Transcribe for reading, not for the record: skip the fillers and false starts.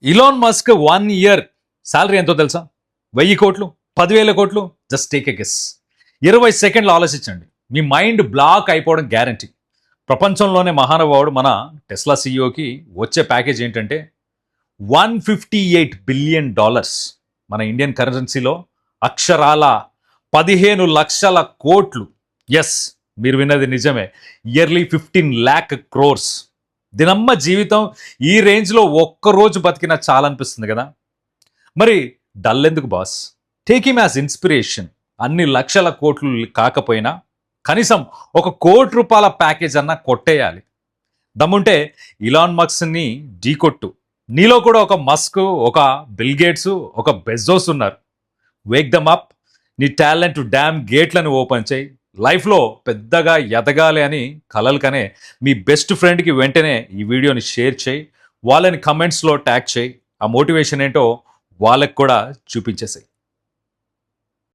Elon Musk 1 year salary ఎంతో తెలుసా? 1000 కోట్లు, 10,000 కోట్లు. Just take a guess. 20 సెకండ్లు ఆలోచించండి, మీ మైండ్ బ్లాక్ అయిపోవడం గ్యారంటీ. ప్రపంచంలోనే మహానుభావుడు మన టెస్లా సీఈఓకి వచ్చే ప్యాకేజ్ ఏంటంటే $158 బిలియన్. మన ఇండియన్ కరెన్సీలో అక్షరాల 15 లక్షల కోట్లు. ఎస్, మీరు విన్నది నిజమే. Yearly 15 lakh crores. దినమ్మ జీవితం ఈ రేంజ్లో ఒక్కరోజు బతికినా చాలనిపిస్తుంది కదా. మరి డల్ ఎందుకు boss? Take him as inspiration. అన్ని లక్షల కోట్లు కాకపోయినా కనీసం ₹1 కోటి ప్యాకేజ్ అన్నా కొట్టేయాలి. దమ్ముంటే ఇలాన్ మస్క్ని ఢీకొట్టు. నీలో కూడా ఒక మస్క్, ఒక బిల్ గేట్స్, ఒక బెజోస్ ఉన్నారు. Wake them up. నీ టాలెంట్ డ్యామ్ గేట్లను ఓపెన్ చేయి. లైఫ్లో పెద్దగా ఎదగాలి అని కలలు కనే మీ బెస్ట్ ఫ్రెండ్కి వెంటనే ఈ వీడియోని షేర్ చేయి. వాళ్ళని కమెంట్స్లో ట్యాగ్ చేయి. ఆ మోటివేషన్ ఏంటో వాళ్ళకి కూడా చూపించేసాయి.